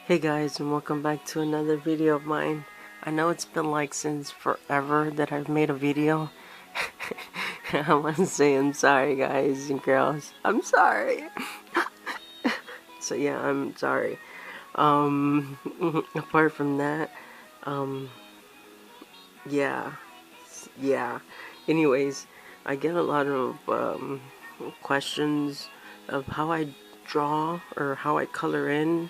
Hey guys, and welcome back to another video of mine. I know it's been like since forever that I've made a video. I want to say I'm sorry guys and girls. I'm sorry. So yeah, I'm sorry. Apart from that, um yeah. Yeah. Anyways, I get a lot of questions of how I draw or how I color in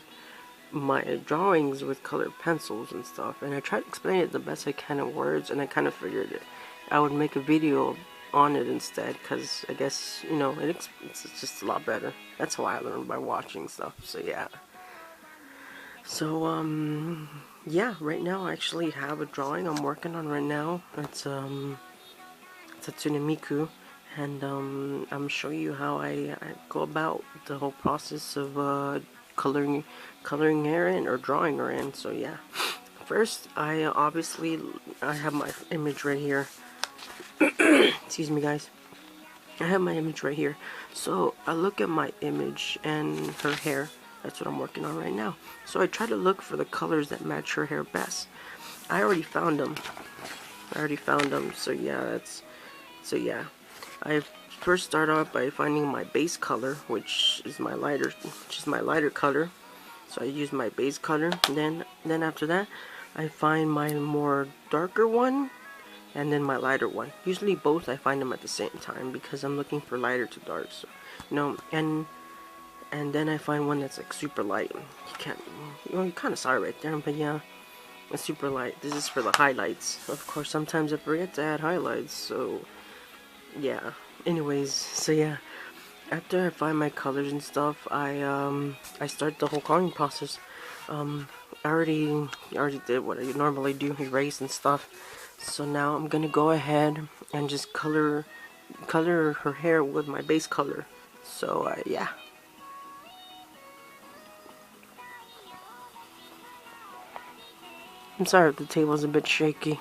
my drawings with colored pencils and stuff, and I try to explain it the best I can in words, and I kind of figured it I would make a video on it instead, because I guess, you know, it's just a lot better. That's how I learned, by watching stuff. So yeah. So yeah, right now I actually have a drawing I'm working on right now. It's Tatsune Miku, and I'm showing you how I go about the whole process of coloring her in or drawing her in. So yeah, first I have my image right here. Excuse me guys, I have my image right here. So I look at my image and her hair. That's what I'm working on right now. So I try to look for the colors that match her hair best. I already found them. So yeah, I first start off by finding my base color, which is my lighter color. So I use my base color. Then after that, I find my more darker one, and then my lighter one. Usually both I find them at the same time because I'm looking for lighter to dark. So, you know, and then I find one that's like super light. You can't, you kind of saw it right there, but yeah. It's super light. This is for the highlights. Of course, sometimes I forget to add highlights, so yeah. Anyways, so yeah. After I find my colors and stuff, I start the whole coloring process. I already did what I normally do, erase and stuff. So now I'm gonna go ahead and just color her hair with my base color. So yeah. I'm sorry if the table's a bit shaky.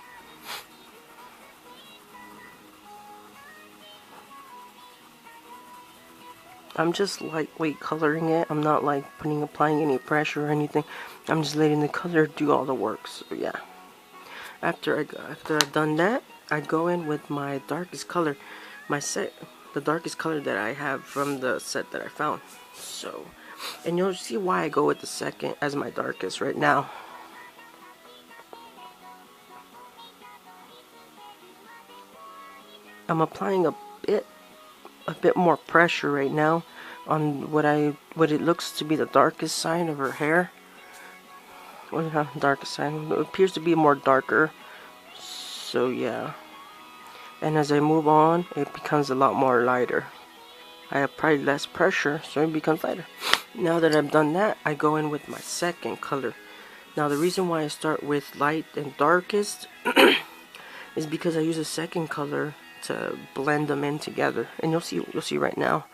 I'm just lightweight coloring it. I'm not like applying any pressure or anything. I'm just letting the color do all the work. So yeah. After I've done that, I go in with my darkest color, the darkest color that I have from the set that I found. So, and you'll see why I go with the second as my darkest right now. I'm applying a bit more pressure right now on what it looks to be the darkest side of her hair. Well, darkest side. It appears to be more darker. So yeah. And as I move on, it becomes a lot more lighter. I apply less pressure, so it becomes lighter. Now that I've done that, I go in with my second color. Now the reason why I start with light and darkest is because I use a second color to blend them in together, and you'll see right now.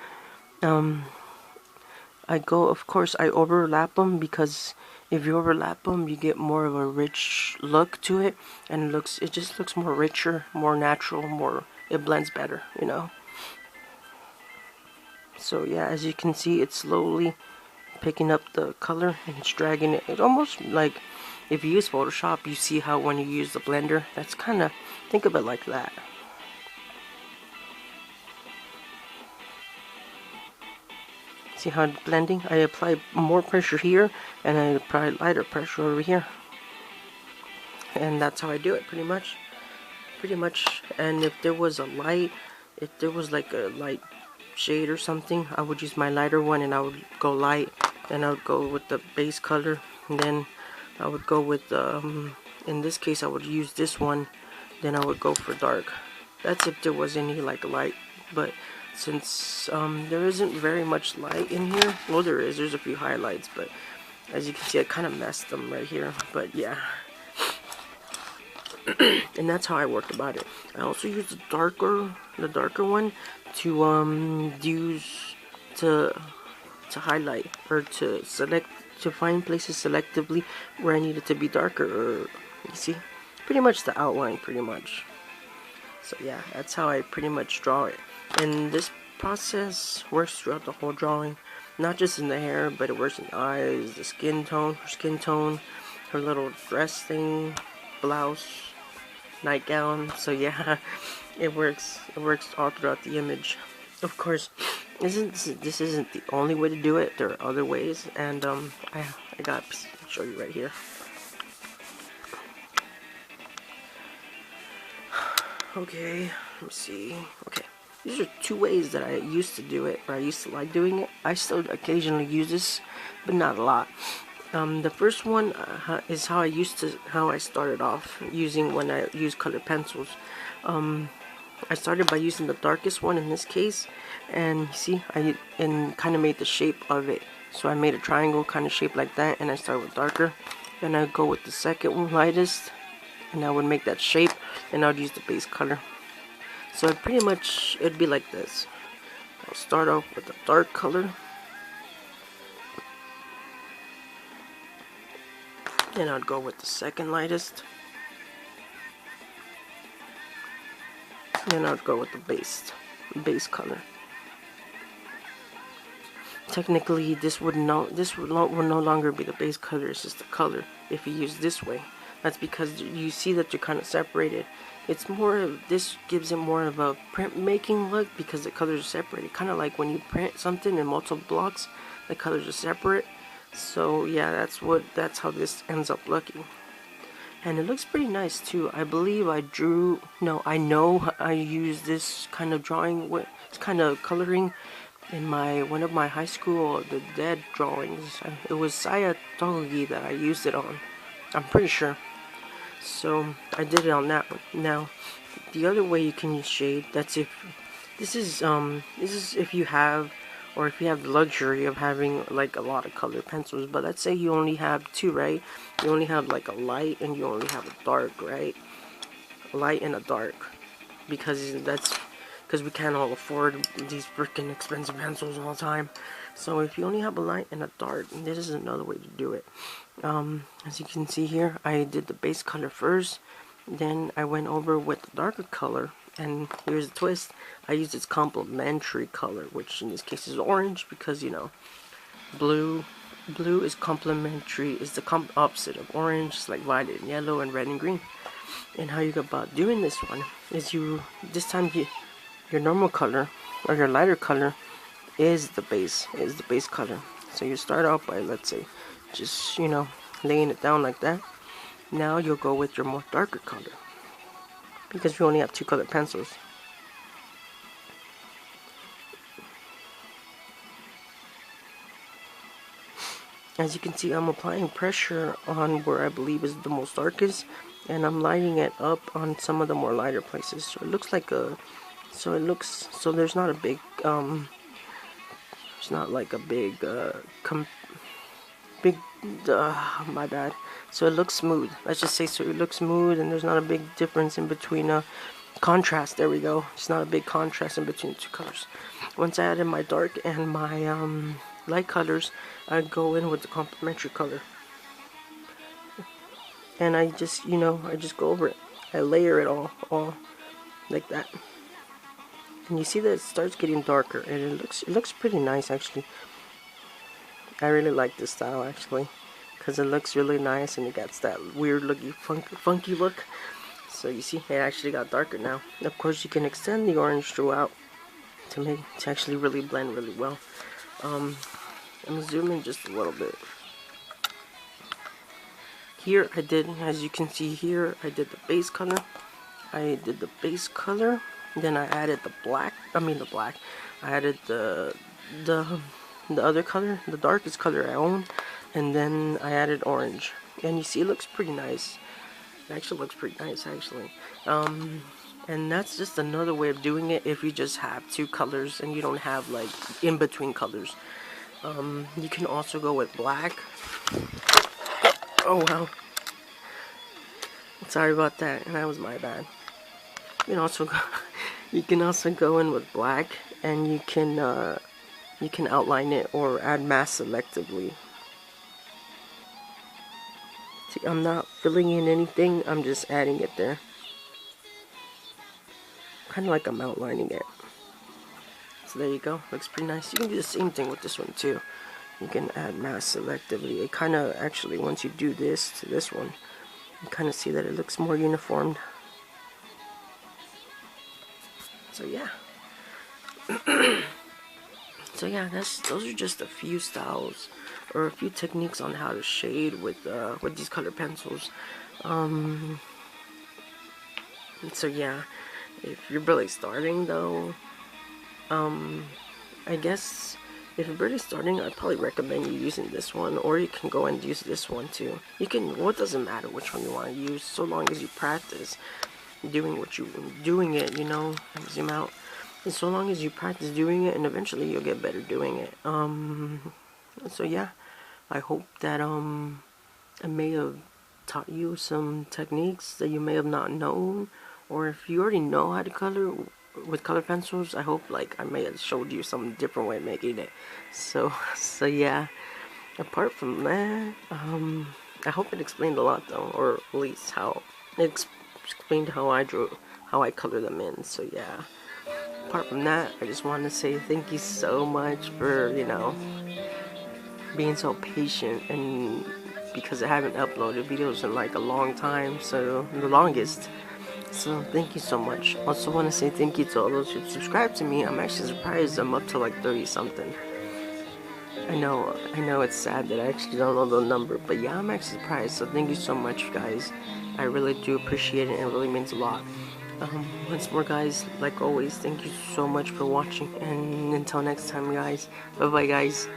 Of course I overlap them, because if you overlap them, you get more of a rich look to it, and it just looks more richer, more natural, it blends better, you know. So yeah, as you can see, it's slowly picking up the color and it's dragging it. It's almost like if you use Photoshop, you see how when you use the blender, that's kind of, think of it like that. See how it's blending? I apply more pressure here, and I apply lighter pressure over here. And that's how I do it, pretty much. And if there was like a light shade or something, I would use my lighter one, and I would go light, then I would go with the base color, and then I would go with in this case I would use this one, then I would go for dark. That's if there was any like light, but since there isn't very much light in here, well, there's a few highlights, but as you can see, I kind of messed them right here, but yeah. And that's how I worked about it. I also use the darker one to use to highlight, or to find places selectively where I need it to be darker, or you see, pretty much the outline, pretty much. So yeah, that's how I pretty much draw it. And this process works throughout the whole drawing. not just in the hair, but it works in the eyes, the skin tone, her little dress thing, blouse, nightgown. So yeah, it works all throughout the image. Of course, this isn't the only way to do it. There are other ways, and I got to show you right here. Okay, let me see. Okay, these are two ways that I used to do it, or I used to like doing it. I still occasionally use this, but not a lot. The first one is how I started off using when I use colored pencils. I started by using the darkest one in this case, and you see, I kind of made the shape of it. So I made a triangle kind of shape like that, and I started with darker. Then I go with the second one, lightest, and I would make that shape, and I would use the base color. So it'd be like this. I'll start off with the dark color, then I'd go with the second lightest, then I'd go with the base color. Technically, this would no longer be the base color. It's just the color if you use this way. That's because you see that they're kind of separated. It's more of, this gives it more of a printmaking look because the colors are separated. Kind of like when you print something in multiple blocks, the colors are separate. So yeah, that's how this ends up looking. And it looks pretty nice too. I believe I know I used this kind of drawing, this kind of coloring in one of my high school The Dead drawings. It was Saya Togi that I used it on, I'm pretty sure. So I did it on that one. Now, the other way you can use shade, this is if you have the luxury of having like a lot of colored pencils. But let's say you only have two, right? You only have like a light and you only have a dark, right? A light and a dark, because we can't all afford these freaking expensive pencils all the time. So if you only have a light and a dark, this is another way to do it. As you can see here, I did the base color first, then I went over with the darker color, and here's the twist. I used its complementary color, which in this case is orange, because you know, blue is complementary, is the opposite of orange. It's like violet and yellow and red and green. And how you go about doing this one is this time your normal color or your lighter color is the base color. So you start out by, let's say, just, you know, laying it down like that. Now you'll go with your more darker color, because we only have two colored pencils. As you can see, I'm applying pressure on where I believe is the most darkest, and I'm lighting it up on some of the more lighter places. So it looks like so there's not a big it's not like a big my bad. So it looks smooth. Let's just say, so it looks smooth, and there's not a big difference in between contrast. There we go. It's not a big contrast in between the two colors. Once I added my dark and my light colors, I go in with the complementary color, and I just go over it. I layer it all like that, and you see that it starts getting darker, and it looks pretty nice actually. I really like this style actually, because it looks really nice and it gets that weird looking funky look. So you see, it actually got darker now. Of course, you can extend the orange throughout to actually really blend really well. I'm gonna zoom in just a little bit. Here I did, as you can see here, I did the base color. Then I added the black. I added the other color, the darkest color I own, and then I added orange. And you see, it looks pretty nice. It actually looks pretty nice, actually. And that's just another way of doing it if you just have two colors and you don't have like in between colors. You can also go with black. Oh wow. Sorry about that. That was my bad. You can also go in with black, and you can outline it or add mask selectively. See, I'm not filling in anything, I'm just adding it there. Kind of like I'm outlining it. So there you go, looks pretty nice. You can do the same thing with this one too. You can add mask selectively. It kind of, actually, once you do this to this one, you kind of see that it looks more uniformed. So yeah. So yeah, those are just a few styles or a few techniques on how to shade with these color pencils. So yeah, if you're really starting though, I guess if you're really starting, I'd probably recommend you using this one, or you can go and use this one too. You can, well, it doesn't matter which one you want to use, so long as you practice doing it, you know. Zoom out. And so long as you practice doing it, and eventually you'll get better doing it. So yeah, I hope that I may have taught you some techniques that you may have not known, or if you already know how to color with color pencils, I hope like I may have showed you some different way of making it. So yeah, apart from that, I hope it explained a lot though, or at least how it explained how I color them in. So yeah, apart from that, I just want to say thank you so much for, you know, being so patient, and because I haven't uploaded videos in like a long time, so the longest. So thank you so much. Also want to say thank you to all those who subscribe to me. I'm actually surprised I'm up to like 30 something. I know it's sad that I actually don't know the number, but yeah, I'm actually surprised. So thank you so much, guys. I really do appreciate it, and it really means a lot. Once more, guys, like always, thank you so much for watching, and until next time, guys, bye bye, guys.